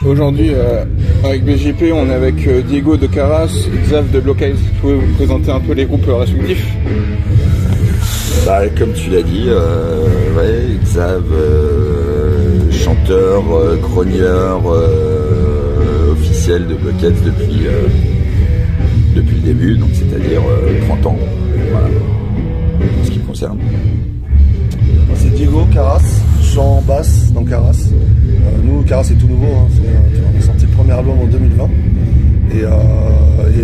Aujourd'hui, avec BGP, on est avec Diego de Caras, Xav de Blockade. Vous pouvez vous présenter un peu les groupes respectifs? Bah, comme tu l'as dit, ouais, Xav, chanteur, grogneur officiel de Blockade depuis le début, donc c'est-à-dire 30 ans, voilà, en ce qui me concerne. C'est Diego, Caras, chant basse dans Caras. Nous, Caras c'est tout nouveau, hein. On a sorti le premier album en 2020 et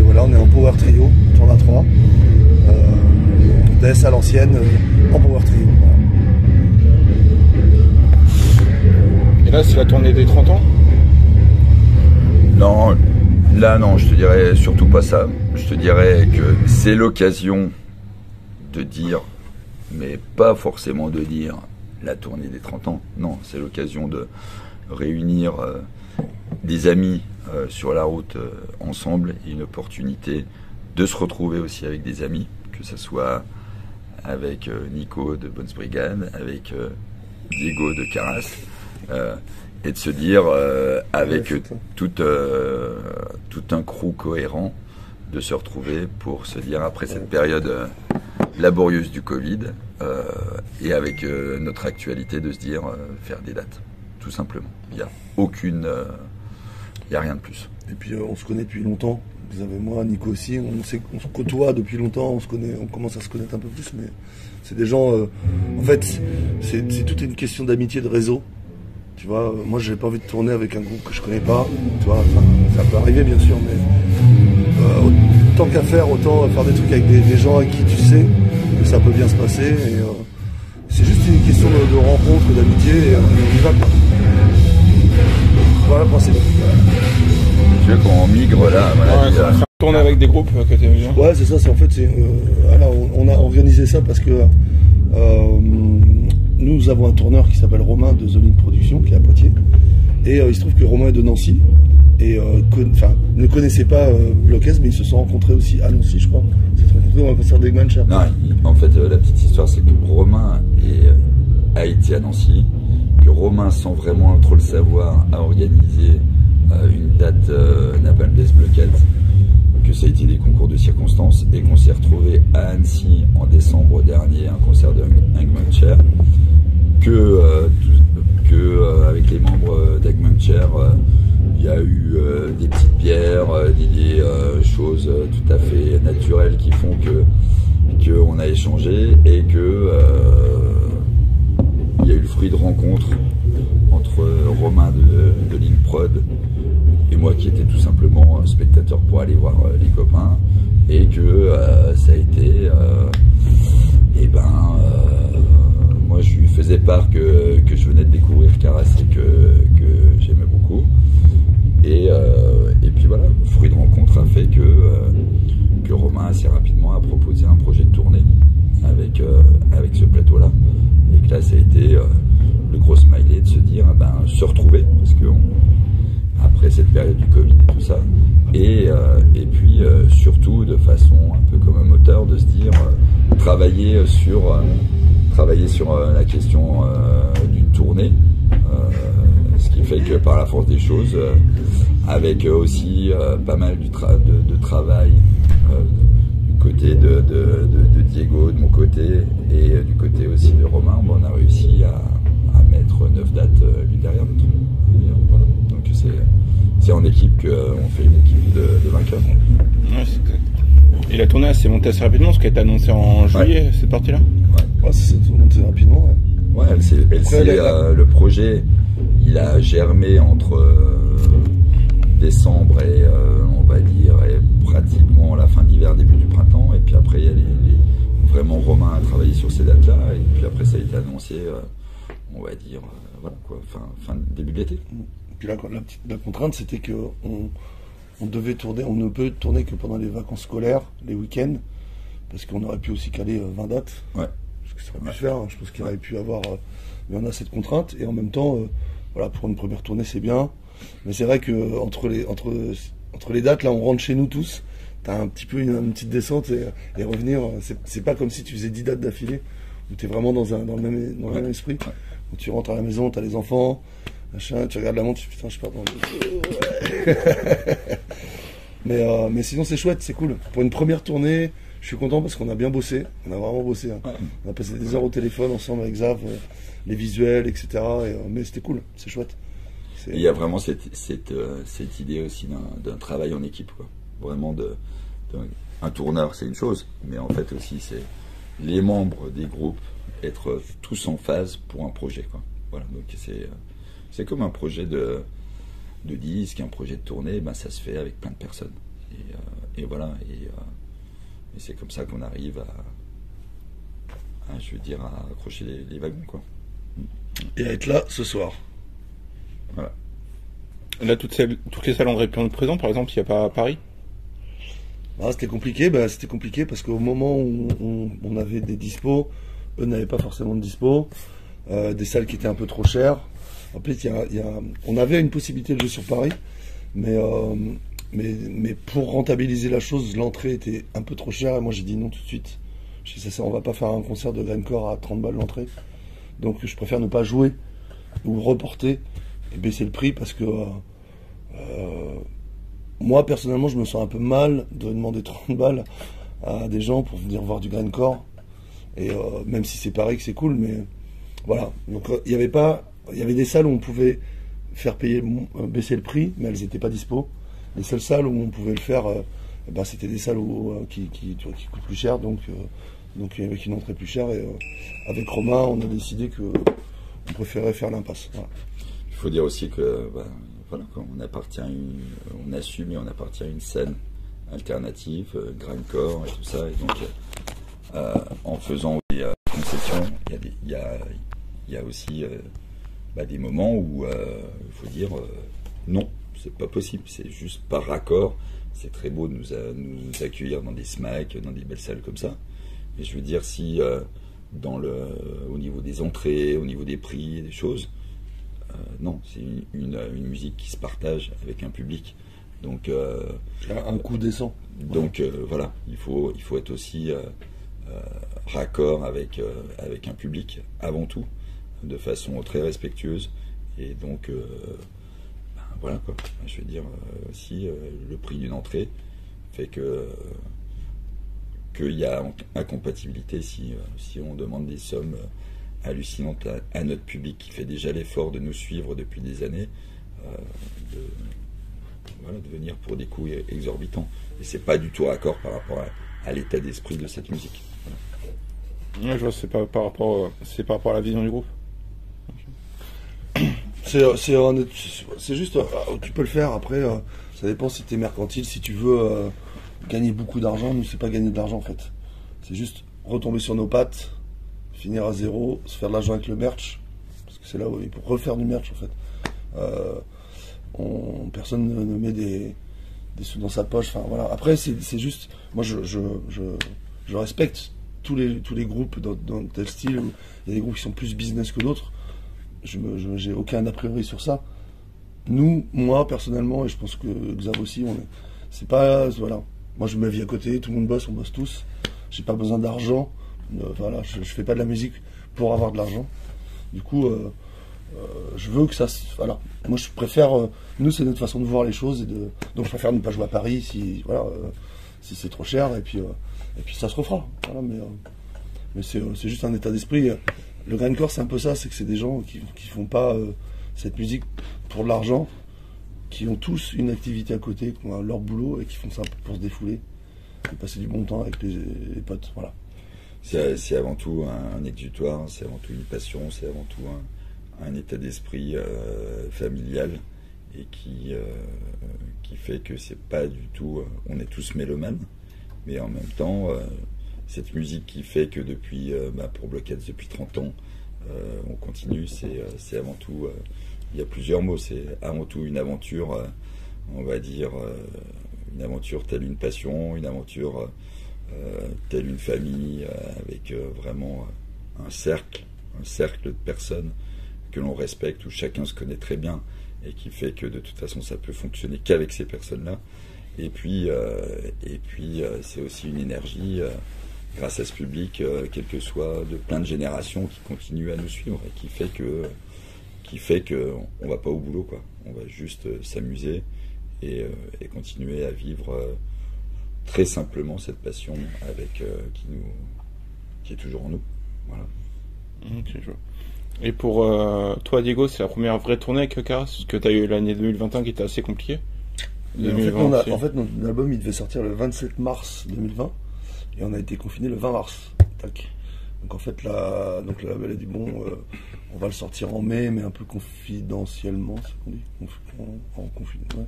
voilà, on est en power trio, on tourne à 3, DS à l'ancienne, en power trio. Voilà. Et là, c'est la tournée des 30 ans? Non, là non, je te dirais surtout pas ça. Je te dirais que c'est l'occasion de dire, mais pas forcément de dire la tournée des 30 ans. Non, c'est l'occasion de réunir des amis sur la route ensemble, et une opportunité de se retrouver aussi avec des amis, que ce soit avec Nico de Bones Brigade, avec Diego de Caras, et de se dire avec tout un crew cohérent, de se retrouver pour se dire, après cette période laborieuse du Covid, et avec notre actualité, de se dire faire des dates, tout simplement. Il n'y a aucune, il n'y a rien de plus. Et puis on se connaît depuis longtemps, Xav et moi, Nico aussi, on se côtoie depuis longtemps, on se connaît, on commence à se connaître un peu plus, mais c'est des gens, en fait, c'est toute une question d'amitié, de réseau. Tu vois, moi j'ai pas envie de tourner avec un groupe que je connais pas, tu vois, ça peut arriver bien sûr, mais tant qu'à faire, autant faire des trucs avec des gens avec qui tu sais que ça peut bien se passer, et c'est juste une question de rencontre, d'amitié, et on y va, quoi. Voilà le principe. Tu veux qu'on migre là, voilà, ouais, tourner avec des groupes que tu aimes bien. Ouais, c'est ça, c'est en fait, alors, on a organisé ça parce que nous avons un tourneur qui s'appelle Romain de The Link Production, qui est à Poitiers, et il se trouve que Romain est de Nancy, et ne connaissait pas Blockade, mais ils se sont rencontrés aussi à Nancy, je crois. Ils se sont rencontrés dans un concert d'Eggman Cher. Non, en fait, la petite histoire, c'est que Romain a été à Nancy, que Romain, sans vraiment trop le savoir, a organisé une date Napalm Death Blockade, que ça a été des concours de circonstances, et qu'on s'est retrouvé à Annecy en décembre dernier, un concert de Eggman Cher, avec les membres d'Eggman Cher, il y a eu des petites bières, des choses tout à fait naturelles qui font que on a échangé, et que il y a eu le fruit de rencontre entre Romain de Link Prod et moi, qui était tout simplement spectateur pour aller voir les copains, et que ça a été moi je lui faisais part que je venais de découvrir Caras et que j'aimais beaucoup, et puis voilà, le fruit de rencontre a fait que Romain assez rapidement a proposé un projet de tournée avec ce plateau là, et que là ça a été le gros smiley de se dire se retrouver, parce que après cette période du Covid et tout ça, et puis surtout de façon un peu comme un moteur, de se dire travailler sur la question d'une tournée, ce qui fait que par la force des choses, avec aussi pas mal de travail du côté de Diego, de mon côté, et du côté aussi de Romain, on a réussi à mettre 9 dates l'une derrière l'autre. Voilà. Donc c'est en équipe qu'on fait une équipe de vainqueurs. Ouais, c'est Et la tournée s'est montée assez rapidement, parce qu'elle a été annoncée en juillet, cette partie-là. Ouais, ça s'est monté rapidement. Ouais, le projet, il a germé entre décembre et on va dire pratiquement la fin d'hiver, début du printemps. Et puis après, il y a vraiment Romain a travaillé sur ces dates-là. Et puis après, ça a été annoncé, on va dire, voilà quoi, fin début de l'été. Puis la contrainte, c'était que on devait tourner, on ne peut tourner que pendant les vacances scolaires, les week-ends, parce qu'on aurait pu aussi caler 20 dates. Ouais. Parce que ça aurait pu se faire, hein. Je pense qu'il aurait pu avoir. Mais on a cette contrainte, et en même temps, voilà, pour une première tournée, c'est bien. Mais c'est vrai que entre les dates, là, on rentre chez nous tous. T'as un petit peu une petite descente et revenir. C'est pas comme si tu faisais 10 dates d'affilée, où t'es vraiment dans le même esprit. Ouais. Quand tu rentres à la maison, t'as les enfants, machin, tu regardes la montre, tu dis putain, je pars dans le. Mais sinon, c'est chouette, c'est cool. Pour une première tournée, je suis content parce qu'on a bien bossé. On a vraiment bossé. Hein. Ouais. On a passé des heures au téléphone ensemble avec Xav, les visuels, etc. Mais c'était cool, c'est chouette. Il y a vraiment cette idée aussi d'un travail en équipe, quoi. Vraiment un tourneur, c'est une chose, mais en fait aussi c'est les membres des groupes être tous en phase pour un projet, quoi. Voilà, donc c'est comme un projet de disque, un projet de tournée, ben ça se fait avec plein de personnes. Et voilà, et c'est comme ça qu'on arrive à accrocher les wagons, quoi. Et à être là ce soir. Voilà. Là, toutes les salles ont répondu présent, par exemple, il n'y a pas à Paris. C'était compliqué, c'était compliqué parce qu'au moment où on avait des dispos, eux n'avaient pas forcément de dispo, des salles qui étaient un peu trop chères. En plus, on avait une possibilité de jouer sur Paris, mais pour rentabiliser la chose, l'entrée était un peu trop chère et moi j'ai dit non tout de suite. Je dis on va pas faire un concert de grindcore à 30 balles l'entrée, donc je préfère ne pas jouer ou reporter et baisser le prix parce que moi personnellement je me sens un peu mal de demander 30 balles à des gens pour venir voir du grindcore, et même si c'est pareil que c'est cool, mais voilà. Donc il y avait des salles où on pouvait faire baisser le prix, mais elles n'étaient pas dispo. Les seules salles où on pouvait le faire, c'était des salles qui coûtent plus cher, donc avec une entrée plus chère, et avec Romain on a décidé que on préférait faire l'impasse. Voilà. Il faut dire aussi que voilà, quand on assume et on appartient à une scène alternative, grindcore et tout ça, et donc en faisant des concessions, il y a aussi des moments où il faut dire non, c'est pas possible, c'est juste par raccord. C'est très beau de nous accueillir dans des SMAC, dans des belles salles comme ça, et je veux dire, si au niveau des entrées, au niveau des prix, des choses, non, c'est une musique qui se partage avec un public, donc un coût décent. Donc voilà, il faut être aussi raccord avec un public avant tout, de façon très respectueuse, et donc voilà quoi. Je veux dire, si le prix d'une entrée fait qu'il y a incompatibilité, si on demande des sommes hallucinantes à notre public qui fait déjà l'effort de nous suivre depuis des années, de venir pour des coûts exorbitants, et c'est pas du tout raccord par rapport à l'état d'esprit de cette musique. Voilà. Ouais, je vois, c'est par rapport à la vision du groupe. C'est juste, tu peux le faire. Après, ça dépend si tu es mercantile, si tu veux gagner beaucoup d'argent. Nous, c'est pas gagner de l'argent en fait. C'est juste retomber sur nos pattes, finir à zéro, se faire de l'argent avec le merch, parce que c'est là où il faut refaire du merch en fait. Personne ne met des sous dans sa poche. Enfin voilà. Après, c'est juste, moi je respecte tous les groupes dans tel style. Il y a des groupes qui sont plus business que d'autres. J'ai aucun a priori sur ça. Moi personnellement, et je pense que Xav aussi, c'est pas, voilà. Moi je me vis à côté, tout le monde bosse, on bosse tous. J'ai pas besoin d'argent. Voilà, je fais pas de la musique pour avoir de l'argent. Du coup, je veux que ça, voilà. Moi je préfère, nous c'est notre façon de voir les choses, donc je préfère ne pas jouer à Paris si c'est trop cher, et puis ça se refera. Voilà, mais c'est juste un état d'esprit. Le grindcore, c'est un peu ça, c'est que c'est des gens qui font pas cette musique pour de l'argent, qui ont tous une activité à côté, qui ont leur boulot et qui font ça pour se défouler. de passer du bon temps avec les potes, voilà. C'est avant tout un exutoire, c'est avant tout une passion, c'est avant tout un état d'esprit familial et qui fait que c'est pas du tout... on est tous mélomanes, mais en même temps, cette musique qui fait que depuis, pour Blockheads depuis 30 ans, on continue, c'est avant tout... il y a plusieurs mots, c'est avant tout une aventure, on va dire, une aventure telle une passion, une aventure telle une famille, avec vraiment un cercle de personnes que l'on respecte, où chacun se connaît très bien, et qui fait que de toute façon ça peut fonctionner qu'avec ces personnes-là. Et puis c'est aussi une énergie, grâce à ce public, quel que soit, de plein de générations qui continuent à nous suivre, et qui fait que on va pas au boulot, quoi. On va juste s'amuser et continuer à vivre très simplement cette passion avec qui est toujours en nous. Voilà. Okay, je vois. Et pour toi, Diego, c'est la première vraie tournée avec Caras, parce que tu as eu l'année 2021 qui était assez compliquée. En fait, notre album il devait sortir le 27 mars 2020 et on a été confiné le 20 mars. Tac. Donc en fait, le label a dit bon, on va le sortir en mai, mais un peu confidentiellement, c'est qu'on dit, en confinement. Ouais.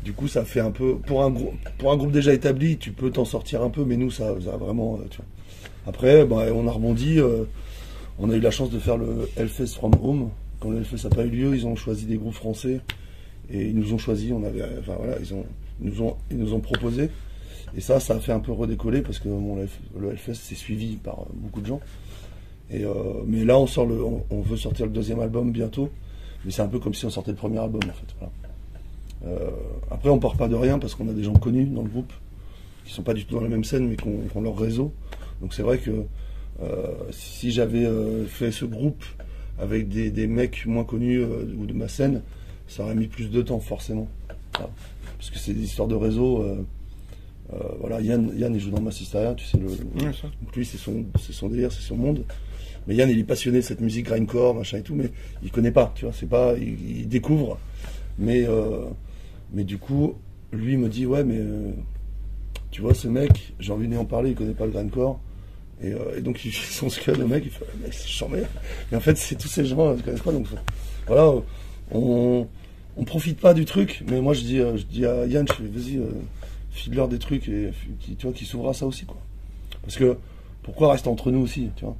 Du coup, ça fait un peu pour un groupe déjà établi, tu peux t'en sortir un peu, mais nous, ça a vraiment. Tu vois. Après, on a rebondi. On a eu la chance de faire le Hellfest from Home. Quand le Hellfest n'a pas eu lieu, ils ont choisi des groupes français et ils nous ont choisi. Ils nous ont proposé. Et ça a fait un peu redécoller parce que le Hellfest c'est suivi par beaucoup de gens. Mais là, on veut sortir le deuxième album bientôt. Mais c'est un peu comme si on sortait le premier album en fait. Voilà. Après, on part pas de rien parce qu'on a des gens connus dans le groupe qui sont pas du tout dans la même scène, mais qui ont leur réseau. Donc c'est vrai que si j'avais fait ce groupe avec des mecs moins connus ou de ma scène, ça aurait mis plus de temps forcément. Voilà. Parce que c'est des histoires de réseau. Voilà, Yann il joue dans Massisteria, tu sais, donc lui c'est son délire, c'est son monde. Mais Yann il est passionné de cette musique grindcore, machin et tout, mais il connaît pas, tu vois, c'est pas, il découvre. Mais du coup, lui me dit ouais mais tu vois ce mec, j'ai envie de lui en parler, il connaît pas le grindcore. Et donc il fait son scud au mec, il fait mec c'est charmé. Mais en fait c'est tous ces gens qui connaissent pas, donc voilà, on profite pas du truc. Mais moi je dis à Yann, je fais vas-y, file-leur des trucs et tu vois qui s'ouvrent à ça aussi quoi. Parce que pourquoi rester entre nous aussi, tu vois,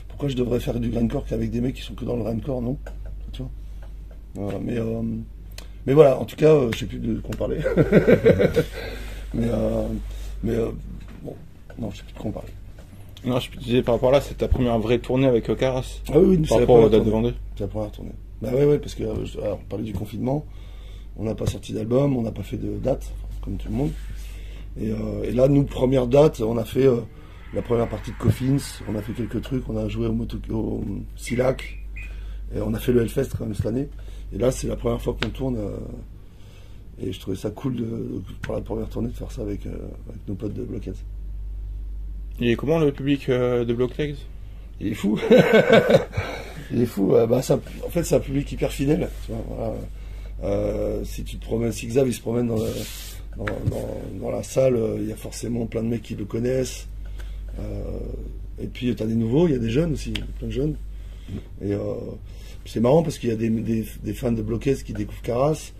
pourquoi je devrais faire du grindcore qu'avec des mecs qui sont que dans le grindcore, non, tu vois. Voilà, mais voilà, en tout cas je sais plus de quoi on parlait. Bon, non, je sais plus de quoi on parlait. Non, je te disais par rapport à là, c'est ta première vraie tournée avec Caras. Ah oui, par rapport aux dates de Vendée. C'est la première tournée. Bah ouais, parce que on parlait du confinement, on n'a pas sorti d'album, on n'a pas fait de date, comme tout le monde. Et là, nous, première date, on a fait la première partie de Coffins, on a fait quelques trucs, on a joué au Silac, et on a fait le Hellfest quand même cette année. Et là, c'est la première fois qu'on tourne, et je trouvais ça cool pour la première tournée de faire ça avec nos potes de Blockheads. Il est comment le public de Blockheads? Il est fou. Il est fou. Ça, en fait, c'est un public hyper fidèle. Tu vois, voilà. Si tu te promènes, si Xav il se promène dans la salle, il y a forcément plein de mecs qui le connaissent. Et puis tu as des nouveaux, il y a des jeunes aussi, plein de jeunes. Et c'est marrant parce qu'il y a des fans de Blockheads qui découvrent Caras.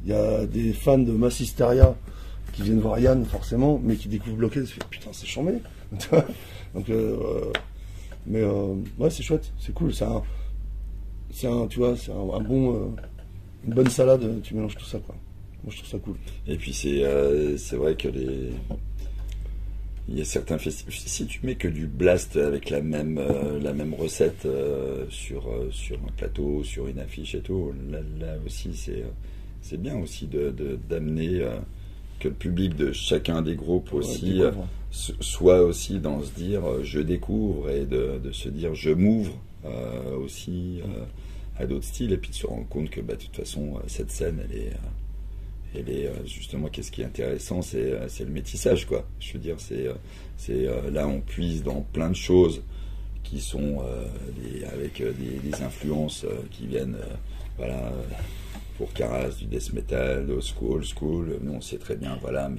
Il y a des fans de Massisteria qui viennent voir Yann forcément, mais qui découvrent Blockheads. Putain, c'est chambé. Donc ouais, c'est chouette, c'est cool, tu vois, c'est un bon, une bonne salade, tu mélanges tout ça quoi. Moi je trouve ça cool. Et puis c'est vrai que il y a certains festivals, si tu mets que du blast avec la même recette sur un plateau, sur une affiche et tout, là aussi c'est bien aussi d'amener que le public de chacun des groupes aussi soit aussi dans se dire je découvre et de se dire je m'ouvre aussi à d'autres styles et puis de se rendre compte que de toute façon cette scène elle est justement, qu'est-ce qui est intéressant, c'est le métissage quoi. Je veux dire c'est là on puise dans plein de choses qui sont avec des influences qui viennent voilà. Pour Caras, du death metal, old school, nous on sait très bien, voilà,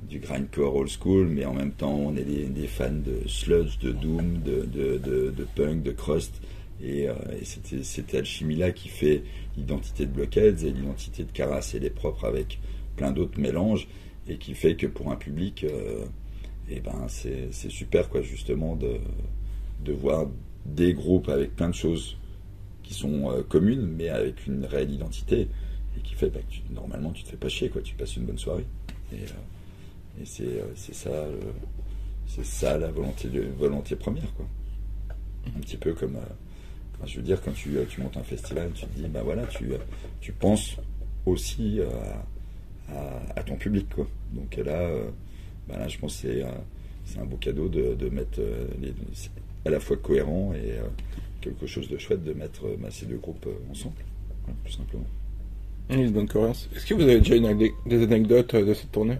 du grindcore old school, mais en même temps on est des fans de sludge, de doom, de punk, de crust, et c'était cette alchimie-là qui fait l'identité de Blockheads et l'identité de Karas, elle est propre avec plein d'autres mélanges, et qui fait que pour un public, et ben c'est super quoi, justement de voir des groupes avec plein de choses qui sont communes, mais avec une réelle identité, et qui fait que normalement tu te fais pas chier quoi, tu passes une bonne soirée. Et c'est ça la volonté première quoi. Un petit peu comme je veux dire, quand tu montes un festival, tu te dis bah voilà, tu penses aussi à ton public quoi. Donc là je pense que c'est un beau cadeau de mettre à la fois cohérent et quelque chose de chouette de mettre ces deux groupes ensemble, voilà, tout simplement. Bonne cohérence. Est-ce que vous avez déjà des anecdotes de cette tournée?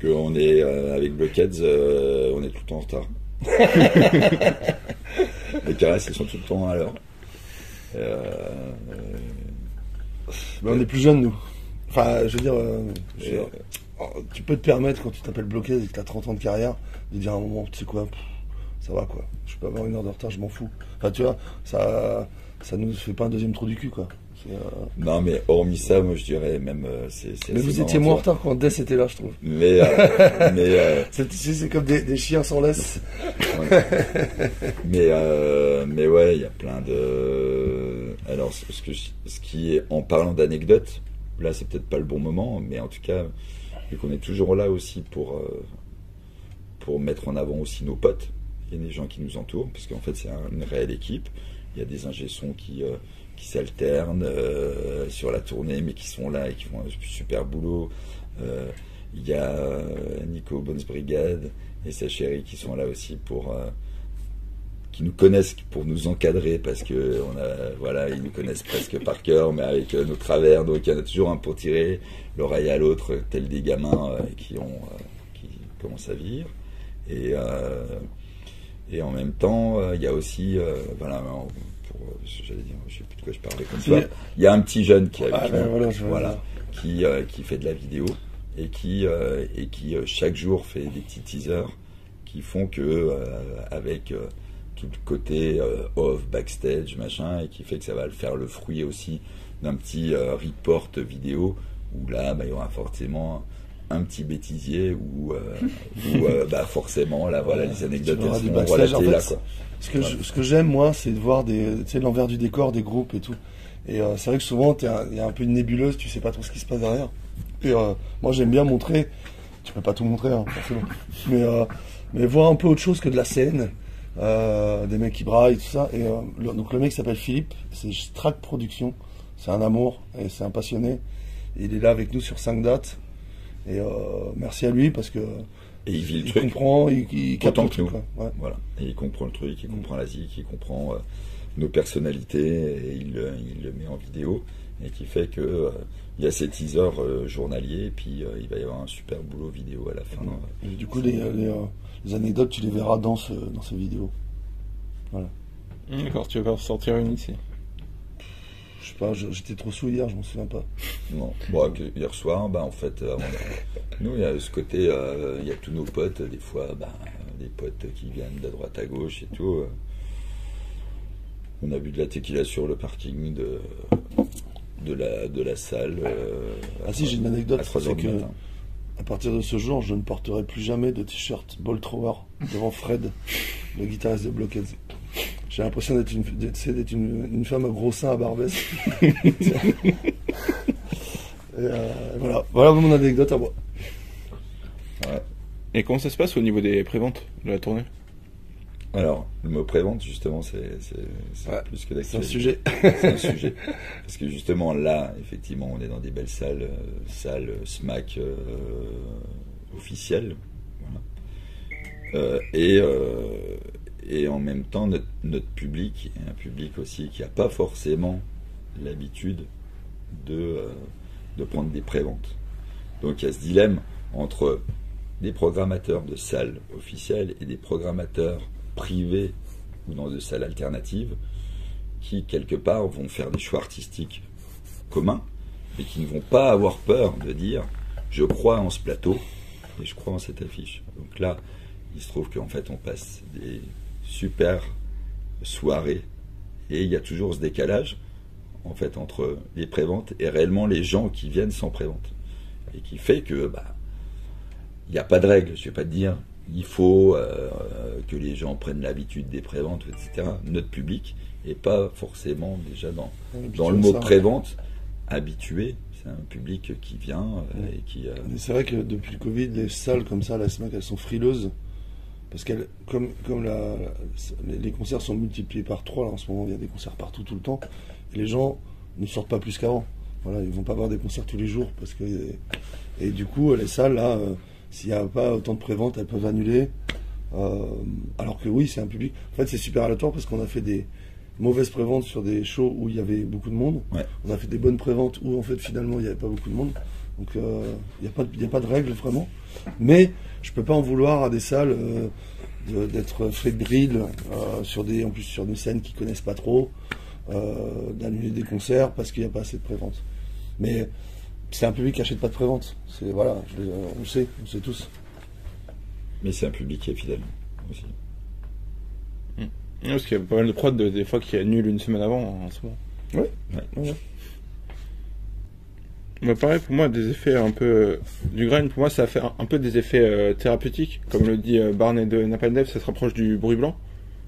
Qu'on est avec Blockheads, on est tout le temps en retard. Les caresses, ils sont tout le temps à l'heure. On est plus jeunes, nous. Enfin, je veux dire, tu peux te permettre, quand tu t'appelles Blockheads et que tu as 30 ans de carrière, de dire à un moment, tu sais quoi, ça va quoi. Je peux avoir une heure de retard, je m'en fous. Enfin, tu vois, ça nous fait pas un deuxième trou du cul, quoi. Non, mais hormis ça, moi je dirais même. Mais vous étiez moins en retard quand Death était là, je trouve. Mais c'est comme des chiens sans laisse. Ouais. Mais ouais, il y a plein de. Alors, ce qui est, en parlant d'anecdotes, là c'est peut-être pas le bon moment, mais en tout cas, vu qu'on est toujours là aussi pour mettre en avant aussi nos potes, il y a des gens qui nous entourent, parce qu'en fait c'est une réelle équipe. Il y a des ingé-sons qui s'alternent sur la tournée, mais qui sont là et qui font un super boulot. Il y a Nico Bones Brigade et sa chérie qui sont là aussi qui nous connaissent pour nous encadrer, parce que ils nous connaissent presque par cœur, mais avec nos travers, donc il y en a toujours un pour tirer l'oreille à l'autre, tels des gamins qui commencent à vivre. Et en même temps, il y a aussi, j'allais dire, je sais plus de quoi je parlais comme ça. Il y a un petit jeune qui qui fait de la vidéo et qui chaque jour fait des petits teasers qui font que avec tout le côté off, backstage, machin, et qui fait que ça va faire le fruit aussi d'un petit report vidéo où là, il y aura forcément un petit bêtisier où forcément là voilà les anecdotes seront relatées là quoi. Ce que j'aime moi, c'est de voir l'envers du décor des groupes et tout. Et c'est vrai que souvent il y a un peu une nébuleuse, tu sais pas trop ce qui se passe derrière. Et moi j'aime bien montrer, tu peux pas tout montrer hein, forcément, mais voir un peu autre chose que de la scène, des mecs qui braillent tout ça. Et donc le mec s'appelle Philippe, c'est Strack Production, c'est un amour et c'est un passionné. Et il est là avec nous sur 5 dates. Et merci à lui parce que il vit le il truc, comprend, il capte autant que nous. Ouais. Voilà. Et il comprend le truc, il comprend l'Asie, il comprend nos personnalités, et il le met en vidéo, et qui fait que il y a ces teasers journaliers, et puis il va y avoir un super boulot vidéo à la fin. Et du coup, les anecdotes, tu les verras dans ces vidéos. Voilà. D'accord, tu vas sortir une ici. Je sais pas, j'étais trop sous hier, je m'en souviens pas. Non. Bon, hier soir, en fait, nous, il y a ce côté, il y a tous nos potes, des fois, des potes qui viennent de droite à gauche et tout. On a bu de la tequila sur le parking de la salle. Si, j'ai une anecdote, c'est que à partir de ce jour, je ne porterai plus jamais de t-shirt Ball Thrower devant Fred, le guitariste de Blockheads. J'ai l'impression d'être une femme à gros seins à Barbès. Voilà mon anecdote à moi. Ouais. Et comment ça se passe au niveau des préventes de la tournée? Alors, le mot prévente, justement, c'est plus que d'actualité. C'est un sujet. C'est un sujet. Parce que justement, là, effectivement, on est dans des belles salles SMAC officielles. Voilà. Et en même temps, notre public est un public aussi qui n'a pas forcément l'habitude de prendre des préventes. Donc il y a ce dilemme entre des programmateurs de salles officielles et des programmateurs privés ou dans des salles alternatives qui, quelque part, vont faire des choix artistiques communs, mais qui ne vont pas avoir peur de dire je crois en ce plateau et je crois en cette affiche. Donc là, il se trouve qu'en fait, on passe des super soirées et il y a toujours ce décalage en fait entre les préventes et réellement les gens qui viennent sans prévente, et qui fait que il n'y a pas de règle. Je ne vais pas te dire il faut que les gens prennent l'habitude des préventes, etc. Notre public n'est pas forcément déjà dans le mot prévente habitué. C'est un public qui vient et qui... C'est vrai que depuis le Covid, les salles comme ça, la SMAC, elles sont frileuses. Parce que comme les concerts sont multipliés par 3, là, en ce moment, il y a des concerts partout, tout le temps. Et les gens ne sortent pas plus qu'avant. Voilà, ils vont pas avoir des concerts tous les jours. Et du coup, les salles, là, s'il n'y a pas autant de préventes, elles peuvent annuler. Alors que oui, c'est un public... En fait, c'est super aléatoire parce qu'on a fait des mauvaises préventes sur des shows où il y avait beaucoup de monde. Ouais. On a fait des bonnes préventes où, en fait, finalement, il n'y avait pas beaucoup de monde. Donc, il n'y a pas de règle, vraiment. Mais je peux pas en vouloir à des salles d'être fébriles en plus sur des scènes qu'ils connaissent pas trop, d'annuler des concerts parce qu'il n'y a pas assez de prévente. Mais c'est un public qui achète pas de prévente. Voilà, on le sait tous. Mais c'est un public qui est fidèle aussi. Parce qu'il y a pas mal de prods des fois qui annulent une semaine avant en ce moment. Ouais. Mais pareil, pour moi, des effets un peu du grain, pour moi, ça fait un peu des effets thérapeutiques. Comme le dit Barney de Napalm Death, ça se rapproche du bruit blanc.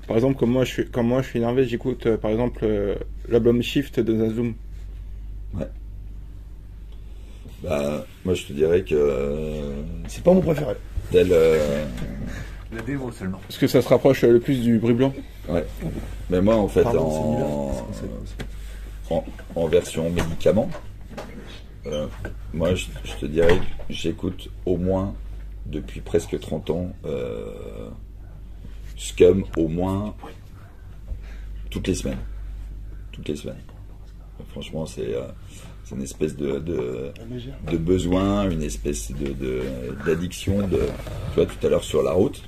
Par exemple, quand moi je suis énervé, j'écoute par exemple l'album Shift de Nazoom. Ouais. Moi je te dirais que c'est pas mon préféré. La démo seulement. Parce que ça se rapproche le plus du bruit blanc. Ouais. Mais moi en fait Pardon, en version médicament, moi je te dirais que j'écoute au moins depuis presque 30 ans Scum au moins toutes les semaines. Franchement c'est une espèce de besoin, une espèce d'addiction. Tu vois, tout à l'heure sur la route,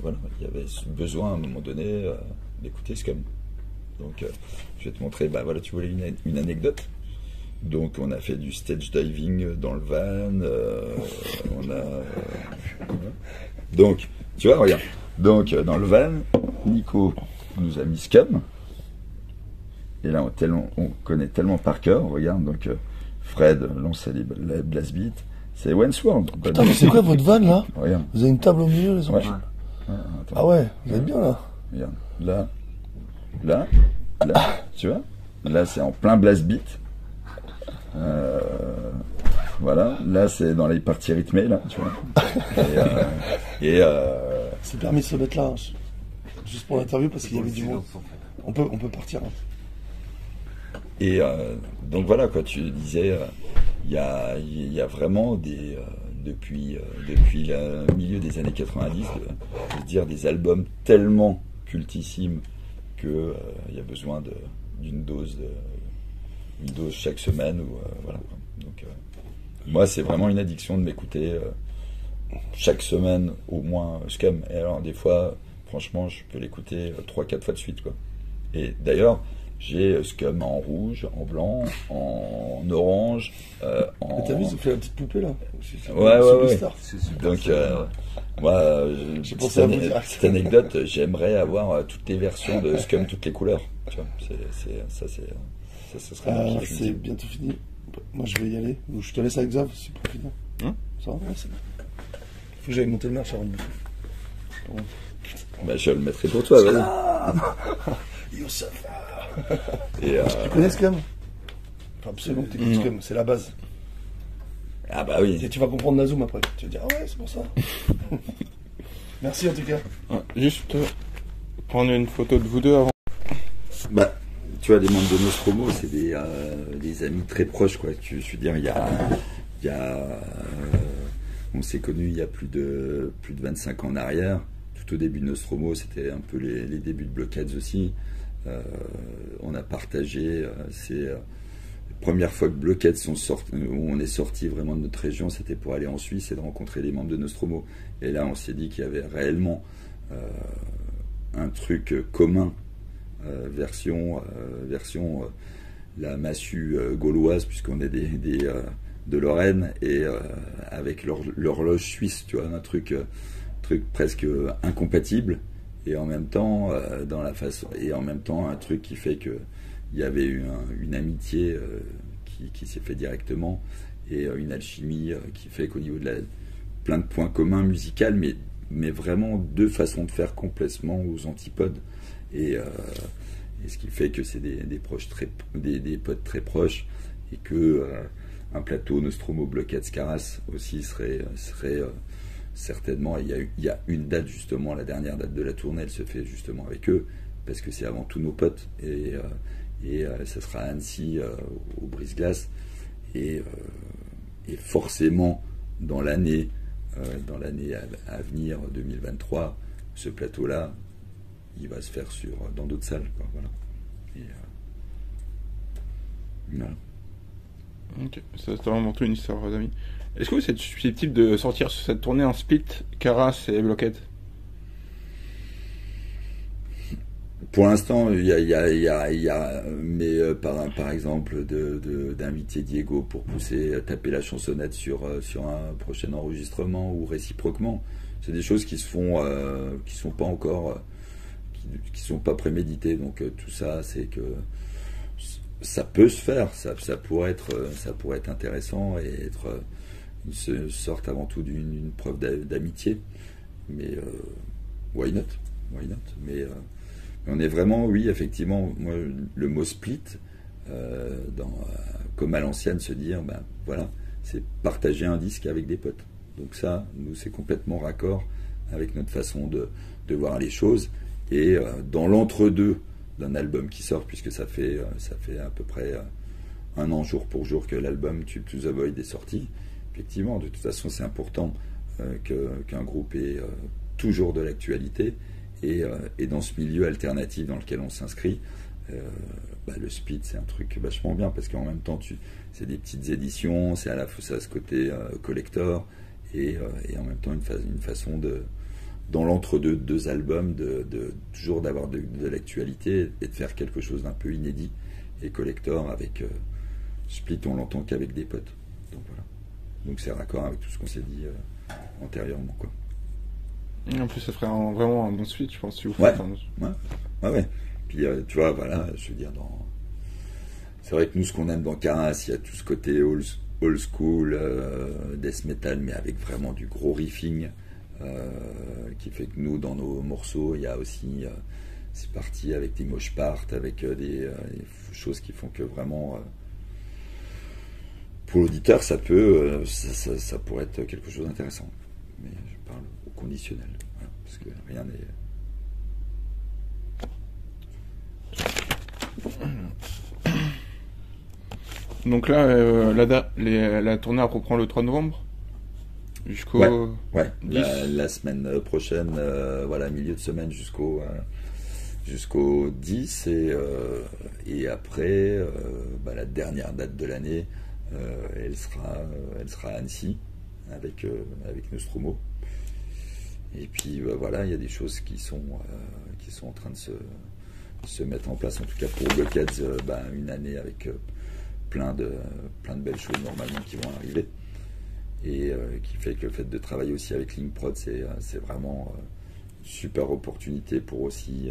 voilà, il y avait ce besoin à un moment donné d'écouter Scum. Donc je vais te montrer, voilà, tu voulais une anecdote. Donc on a fait du stage diving dans le van, donc tu vois, regarde, donc dans le van, Nico nous a mis Scum. Et là, on connaît tellement par cœur. Regarde, donc Fred lançait les blast beats. C'est Wentworth. Putain, mais c'est quoi votre van là? Regarde. Vous avez une table au milieu, les Ouais. enfants. Ah ouais, vous êtes bien là. Regarde, là, tu vois. Là, c'est en plein blast beat. Voilà. Là, c'est dans les parties rythmées, là, tu vois. C'est permis de se mettre là, hein, juste pour l'interview parce qu'il y avait du monde. On peut partir. Hein. Et donc voilà, quoi, tu disais, il y a vraiment depuis le milieu des années 90, de se dire des albums tellement cultissimes que il y a besoin d'une dose chaque semaine. Voilà. Donc moi, c'est vraiment une addiction de m'écouter chaque semaine au moins Scum. Et alors des fois, franchement, je peux l'écouter 3-4 fois de suite, quoi. Et d'ailleurs, j'ai Scum en rouge, en blanc, en orange, en... Mais t'as vu, ils ont fait la petite poupée là. Ouais. Super. Donc, moi, cette anecdote, j'aimerais avoir toutes les versions de Scum, toutes les couleurs. Tu vois, ça serait c'est bientôt fini. Moi, je vais y aller. Je te laisse avec Xav, c'est pour finir. Ça va? Ouais, c'est bon. Faut que j'aille monter le merch avant de bouffer. Je le mettrai pour toi, vas-y. Youssef. Tu connais Scum? Absolument que tu écoutes Scum, c'est la base. Ah bah oui. Et tu vas comprendre Nazoom après. Tu vas dire, ah ouais, c'est pour ça. Merci en tout cas. Juste prendre une photo de vous deux avant. Tu vois, les membres de Nostromo, c'est des amis très proches, quoi. Je veux dire, on s'est connus il y a plus de 25 ans en arrière. Tout au début de Nostromo, c'était un peu les débuts de Blockheads aussi. On a partagé les premières fois que Blockheads sont sortis, où on est sorti vraiment de notre région, c'était pour aller en Suisse et de rencontrer les membres de Nostromo. Et là, on s'est dit qu'il y avait réellement un truc commun, version la massue gauloise, puisqu'on est des de Lorraine et avec l'horloge suisse, tu vois, un truc presque incompatible, et en même temps dans la façon, et en même temps un truc qui fait que il y avait eu une amitié qui s'est fait directement, et une alchimie qui fait qu'au niveau de plein de points communs musicaux, mais vraiment deux façons de faire complètement aux antipodes, et ce qui fait que c'est des potes très proches, et que un plateau Nostromo Blockheads Caras aussi serait certainement. Il y a une date, justement, la dernière date de la tournée, elle se fait justement avec eux, parce que c'est avant tout nos potes, et ça sera à Annecy, au Brise-Glace, et forcément dans l'année à venir, 2023, ce plateau-là, il va se faire dans d'autres salles, quoi, voilà. Et voilà. Ok, ça c'est vraiment tout une histoire d'amis. Est-ce que vous êtes susceptible de sortir sur cette tournée en split, Caras et Blockhead? Pour l'instant, il y a mais par exemple d'inviter Diego pour taper la chansonnette sur un prochain enregistrement, ou réciproquement, c'est des choses qui se font, qui sont pas encore, qui sont pas préméditées. Donc tout ça, c'est que ça peut se faire, ça pourrait être intéressant, et être une sorte avant tout d'une preuve d'amitié. Mais why not? Mais on est vraiment, oui, effectivement, moi, le mot split, comme à l'ancienne, se dire, ben voilà, c'est partager un disque avec des potes. Donc ça, nous, c'est complètement raccord avec notre façon de voir les choses. Et dans l'entre-deux d'un album qui sort, puisque ça fait à peu près un an jour pour jour que l'album Tube to the Void est sorti, effectivement, de toute façon, c'est important qu'un groupe ait toujours de l'actualité, et dans ce milieu alternatif dans lequel on s'inscrit, le split, c'est un truc vachement bien, parce qu'en même temps, c'est des petites éditions, c'est à la fois, ça a ce côté collector, et en même temps une façon dans l'entre-deux deux albums, toujours d'avoir de l'actualité, et de faire quelque chose d'un peu inédit et collector. Avec Split, on l'entend qu'avec des potes. Donc voilà. Donc c'est raccord avec tout ce qu'on s'est dit antérieurement, quoi. En plus, ça ferait vraiment un bon split, je pense, si vous Ouais. faites Ouais. Puis tu vois, voilà, je veux dire, c'est vrai que nous, ce qu'on aime dans Caras, il y a tout ce côté old school, death metal, mais avec vraiment du gros riffing. Qui fait que nous, dans nos morceaux, il y a aussi, c'est parti avec des mosh parts, avec des choses qui font que vraiment, pour l'auditeur, ça pourrait être quelque chose d'intéressant. Mais je parle au conditionnel, voilà, parce que rien n'est. Donc là, la tournée reprend le 3 novembre jusqu'au 10. La semaine prochaine, voilà, milieu de semaine jusqu'au 10, et après, la dernière date de l'année, elle sera à Annecy avec Nostromo. Et puis voilà, il y a des choses qui sont en train de se mettre en place, en tout cas pour Blockheads, une année avec plein de belles choses normalement qui vont arriver, et qui fait que le fait de travailler aussi avec Linkprod, c'est vraiment une super opportunité pour aussi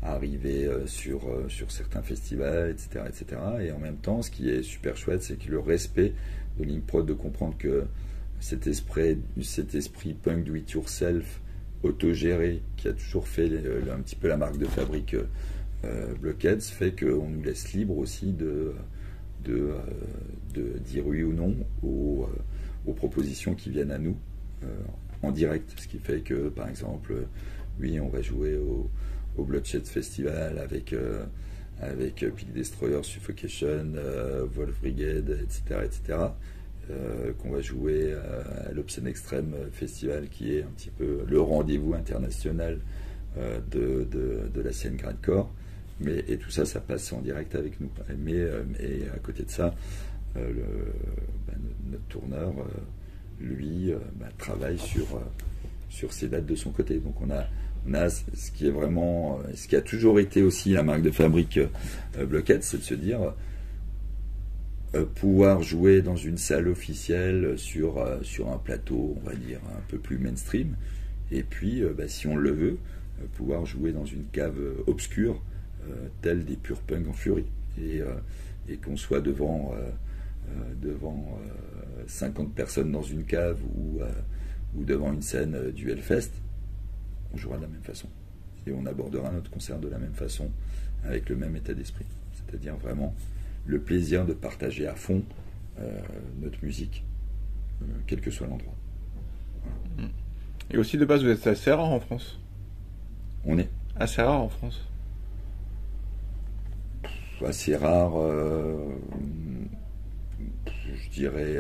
arriver sur certains festivals, etc. Et en même temps, ce qui est super chouette, c'est que le respect de Linkprod, de comprendre que cet esprit punk do it yourself, autogéré, qui a toujours fait un petit peu la marque de fabrique Blockheads, fait qu'on nous laisse libre aussi de dire oui ou non aux propositions qui viennent à nous en direct. Ce qui fait que, par exemple, oui, on va jouer au Bloodshed Festival avec Peak Destroyer, Suffocation, Wolf Brigade, etc. Qu'on va jouer à l'Obscene Extreme Festival, qui est un petit peu le rendez-vous international de la scène grindcore. Et tout ça, ça passe en direct avec nous. Mais à côté de ça, notre tourneur, lui, travaille sur ses dates de son côté. Donc on a ce qui est vraiment, ce qui a toujours été aussi la marque de fabrique Blockheads, c'est de se dire, pouvoir jouer dans une salle officielle sur un plateau, on va dire, un peu plus mainstream. Et puis, si on le veut, pouvoir jouer dans une cave obscure, telle des Pure Punk en Furie. Et qu'on soit devant 50 personnes dans une cave ou devant une scène du Hellfest, on jouera de la même façon. Et on abordera notre concert de la même façon, avec le même état d'esprit. C'est-à-dire vraiment le plaisir de partager à fond notre musique, quel que soit l'endroit. Voilà. Et aussi, de base, vous êtes assez rare en France. On est assez rare en France. Assez rare, je dirais.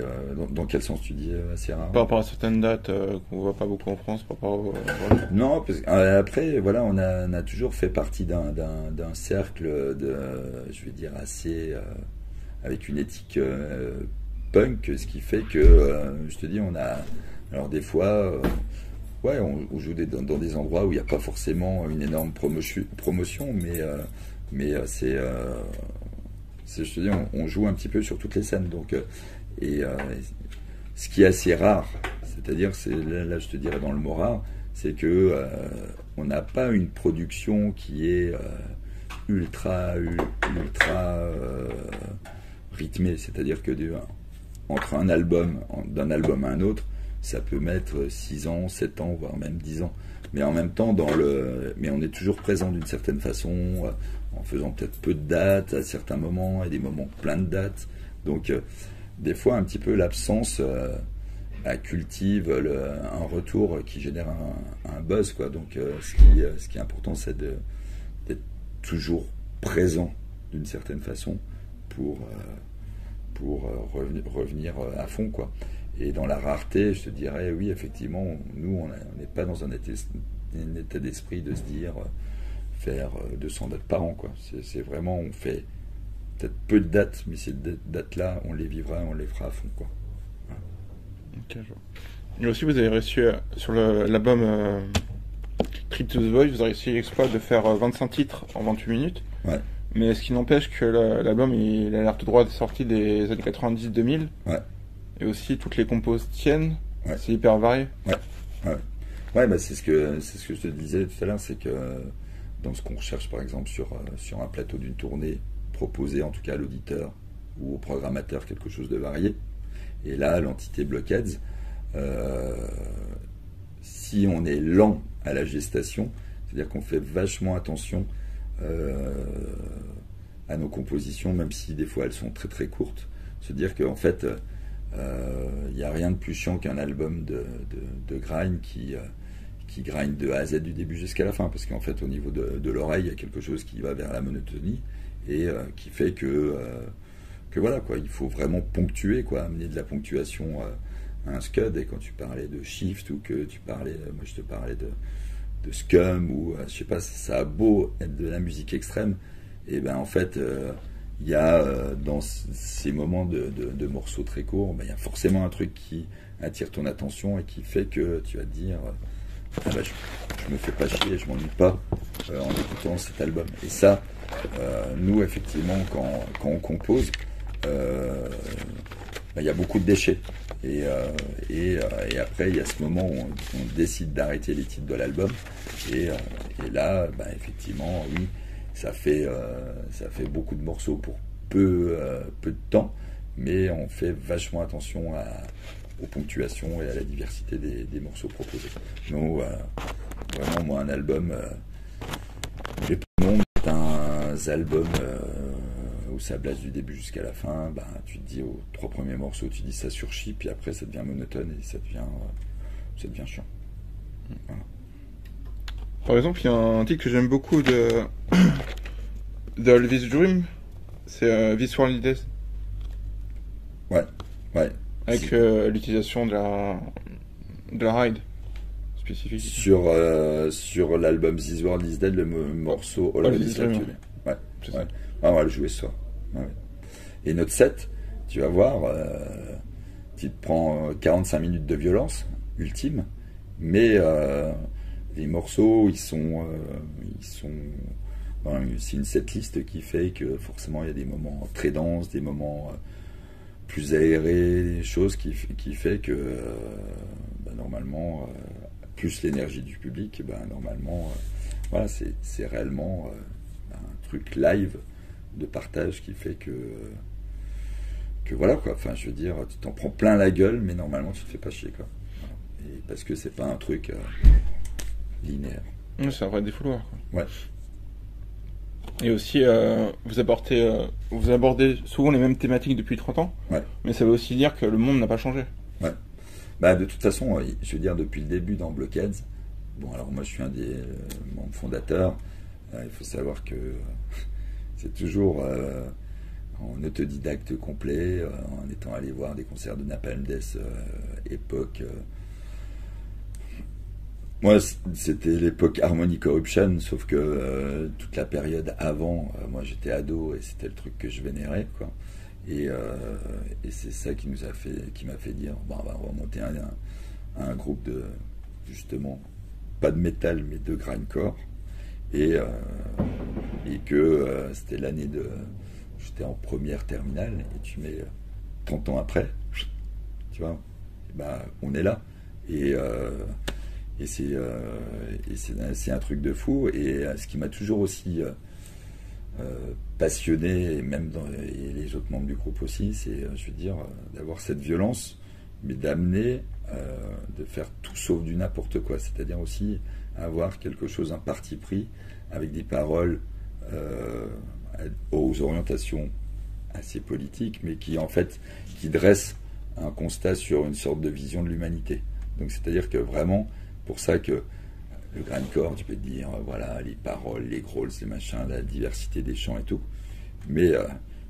Dans quel sens tu dis assez rare? Par rapport à certaines dates qu'on voit pas beaucoup en France, par rapport voilà. Non, parce après, voilà, on a toujours fait partie d'un cercle je vais dire, assez avec une éthique punk, ce qui fait que, je te dis, on a, alors des fois, ouais, on joue dans des endroits où il n'y a pas forcément une énorme promotion, mais c'est, je te dis, on joue un petit peu sur toutes les scènes, donc, ce qui est assez rare, c'est-à-dire, là, je te dirais dans le mot rare, c'est que on n'a pas une production qui est ultra rythmée, c'est-à-dire que entre d'un album à un autre, ça peut mettre 6 ans, 7 ans, voire même 10 ans. Mais en même temps, mais on est toujours présent d'une certaine façon, en faisant peut-être peu de dates à certains moments, et des moments plein de dates. Donc, des fois, un petit peu l'absence cultive un retour qui génère un buzz, quoi. Donc, ce qui est important, c'est d'être toujours présent d'une certaine façon pour revenir à fond, quoi. Et dans la rareté, je te dirais, oui, effectivement, nous, on n'est pas dans un état d'esprit de se dire faire 200 dates par an, quoi. C'est vraiment, on fait peut-être peu de dates, mais ces dates-là, on les vivra, on les fera à fond, quoi. Voilà. Ok, je vois. Et aussi, vous avez réussi, sur l'album Trip to the Void, vous avez réussi l'exploit de faire 25 titres en 28 minutes. Ouais. Mais ce qui n'empêche que l'album, il a l'air tout droit sorti des années 90-2000. Ouais. Et aussi, toutes les compos tiennent. Ouais. C'est hyper varié. Ouais, bah c'est ce que je te disais tout à l'heure, c'est que dans ce qu'on recherche, par exemple, sur un plateau d'une tournée, proposer en tout cas à l'auditeur ou au programmateur quelque chose de varié. Et là, l'entité Blockheads, si on est lent à la gestation, c'est-à-dire qu'on fait vachement attention à nos compositions, même si des fois elles sont très très courtes, se dire qu'en fait, il n'y a rien de plus chiant qu'un album de grind qui grind de A à Z du début jusqu'à la fin, parce qu'en fait au niveau de l'oreille, il y a quelque chose qui va vers la monotonie et qui fait que voilà, quoi, il faut vraiment ponctuer, quoi, amener de la ponctuation à un scud. Et quand tu parlais de shift ou que tu parlais, moi je te parlais de scum ou je sais pas, ça a beau être de la musique extrême, et ben en fait il y a dans ces moments de morceaux très courts, ben, il y a forcément un truc qui attire ton attention et qui fait que tu vas te dire ah ben, je me fais pas chier, je m'ennuie pas en écoutant cet album. Et ça, nous effectivement quand on compose, ben, il y a beaucoup de déchets. Et après, il y a ce moment où on décide d'arrêter les titres de l'album. Et là, bah, effectivement, oui, ça fait beaucoup de morceaux pour peu de temps. Mais on fait vachement attention aux ponctuations et à la diversité des morceaux proposés. Donc, vraiment, moi, un album, j'ai pas le nom d'un album où ça blase du début jusqu'à la fin, bah, tu te dis aux 3 premiers morceaux, tu dis ça surchie, puis après ça devient monotone et ça devient chiant. Voilà. Par exemple, il y a un titre que j'aime beaucoup de Elvis Dream, c'est This World Days. Ouais. Avec l'utilisation de la ride spécifique. Sur l'album This World Is Dead, le morceau All Is Dead. Ouais. On va le jouer ce soir. Ouais. Et notre set, tu vas voir, tu te prends 45 minutes de violence ultime, mais les morceaux, c'est une setlist qui fait que forcément il y a des moments très denses, des moments plus aéré les choses qui fait que normalement plus l'énergie du public, normalement voilà, c'est réellement un truc live de partage qui fait que voilà quoi, enfin je veux dire, tu t'en prends plein la gueule mais normalement tu te fais pas chier quoi. Voilà. Et parce que c'est pas un truc linéaire. C'est un vrai défouloir quoi. Ouais. Et aussi, vous abordez souvent les mêmes thématiques depuis 30 ans, Ouais. Mais ça veut aussi dire que le monde n'a pas changé. Ouais. De toute façon, je veux dire, depuis le début dans Blockheads, bon, alors moi je suis un des membres fondateurs, il faut savoir que c'est toujours en autodidacte complet, en étant allé voir des concerts de Napalm Death époque. Moi, c'était l'époque Harmony Corruption, sauf que toute la période avant, moi j'étais ado et c'était le truc que je vénérais, quoi. Et c'est ça qui m'a fait dire, on va monter un groupe de, justement, pas de métal, mais de grindcore. Et que c'était l'année de... J'étais en première terminale, et tu mets 30 ans après, tu vois, on est là. Et c'est un truc de fou. Et ce qui m'a toujours aussi passionné, et même et les autres membres du groupe aussi, c'est, je veux dire, d'avoir cette violence, mais d'amener, de faire tout sauf du n'importe quoi. C'est-à-dire aussi avoir quelque chose, un parti pris, avec des paroles aux orientations assez politiques, mais qui en fait qui dressent un constat sur une sorte de vision de l'humanité. Donc c'est-à-dire que vraiment, pour ça que le grindcore, tu peux te dire, voilà, les paroles, les growls, les machins, la diversité des chants et tout. Mais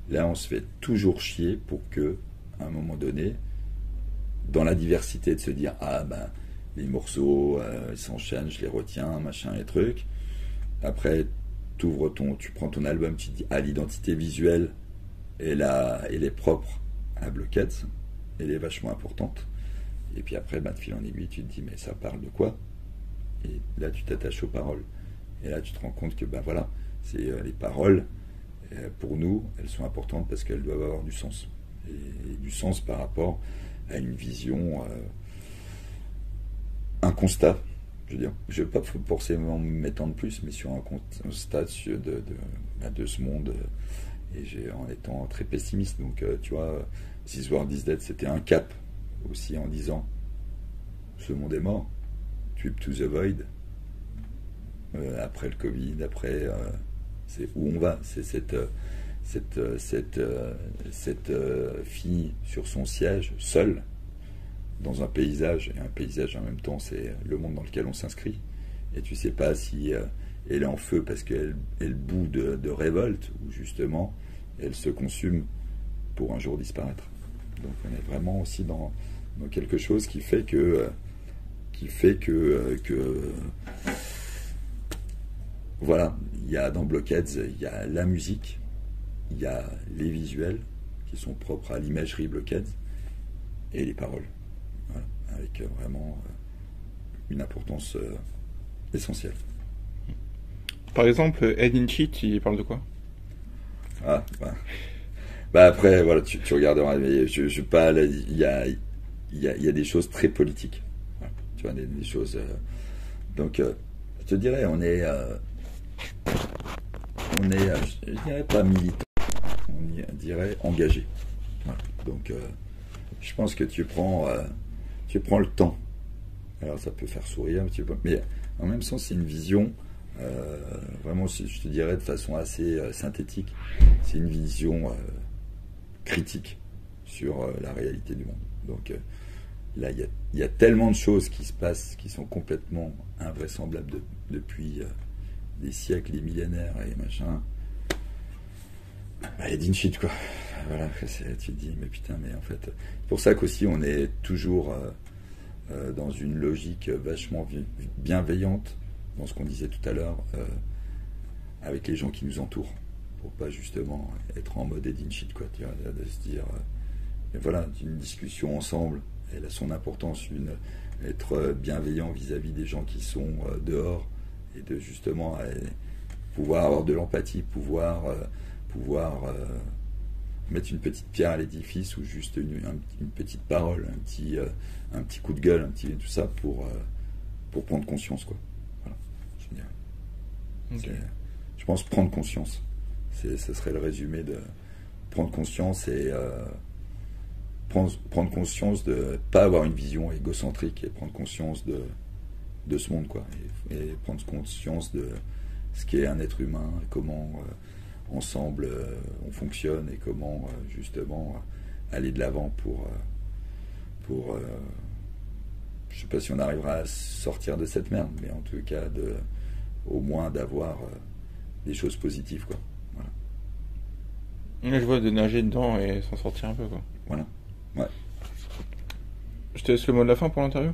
là, on se fait toujours chier pour que, à un moment donné, dans la diversité, de se dire, les morceaux, ils s'enchaînent, je les retiens, machin, les trucs. Après, tu prends ton album, tu te dis, l'identité visuelle, elle est propre à Blockheads, elle est vachement importante. Et puis après, de fil en aiguille, tu te dis, mais ça parle de quoi? Et là, tu t'attaches aux paroles. Et là, tu te rends compte que, voilà, c'est les paroles, pour nous, elles sont importantes parce qu'elles doivent avoir du sens. Et du sens par rapport à une vision, un constat. Je veux dire, je ne vais pas forcément m'étendre plus, mais sur un constat de ce monde, et en étant très pessimiste. Donc, tu vois, This World is Dead, c'était un cap aussi en disant, ce monde est mort. Trip to the Void, après le Covid, après, c'est où on va. C'est cette fille sur son siège, seule, dans un paysage, et un paysage en même temps, c'est le monde dans lequel on s'inscrit. Et tu sais pas si elle est en feu parce qu'elle bout de révolte, ou justement, elle se consume pour un jour disparaître. Donc on est vraiment aussi dans quelque chose qui fait que voilà, il y a dans Blockheads, il y a la musique, il y a les visuels qui sont propres à l'imagerie Blockheads, et les paroles, voilà, avec vraiment une importance essentielle. Par exemple, Head in Shit, il parle de quoi? Après, voilà, tu regarderas, mais je parle, il y a des choses très politiques. Tu vois, des choses. Donc, je te dirais, on est, je dirais pas militant, on dirait engagé. Voilà. Donc, je pense que tu prends le temps. Alors, ça peut faire sourire un petit peu, mais en même temps, c'est une vision, vraiment, je te dirais de façon assez synthétique, c'est une vision critique sur la réalité du monde. Donc, là, il y a tellement de choses qui se passent qui sont complètement invraisemblables depuis des siècles, des millénaires et machin. Head in shit, quoi. Voilà, tu te dis, mais putain, mais en fait, c'est pour ça qu'aussi on est toujours dans une logique vachement bienveillante dans ce qu'on disait tout à l'heure avec les gens qui nous entourent, pour pas justement être en mode head in shit, quoi. Tu vois, de se dire, mais voilà, une discussion ensemble. Elle a son importance, être bienveillant vis-à-vis des gens qui sont dehors, et de justement pouvoir avoir de l'empathie, pouvoir mettre une petite pierre à l'édifice ou juste une petite parole, un petit coup de gueule, tout ça pour prendre conscience, quoi. Voilà, je dirais. Ok. Je pense prendre conscience. Ce serait le résumé de prendre conscience et prendre conscience de pas avoir une vision égocentrique et prendre conscience de ce monde, quoi. Et prendre conscience de ce qu'est un être humain, et comment ensemble on fonctionne et comment justement aller de l'avant pour je sais pas si on arrivera à sortir de cette merde, mais en tout cas au moins d'avoir des choses positives, quoi. Voilà. Là, je vois de nager dedans et s'en sortir un peu, quoi. Voilà. Ouais. Je te laisse le mot de la fin pour l'interview.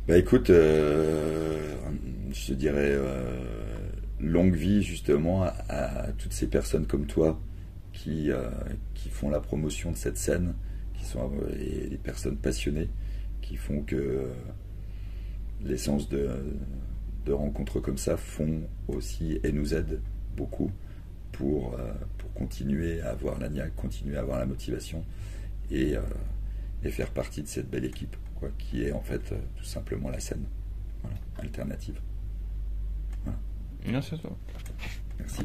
Bah écoute, je te dirais longue vie justement à toutes ces personnes comme toi qui font la promotion de cette scène, qui sont et les personnes passionnées qui font que l'essence de rencontres comme ça font aussi et nous aident beaucoup pour continuer à avoir la niaque, continuer à avoir la motivation et faire partie de cette belle équipe, quoi, qui est en fait tout simplement la scène, voilà, alternative. Voilà. Merci à toi. Merci.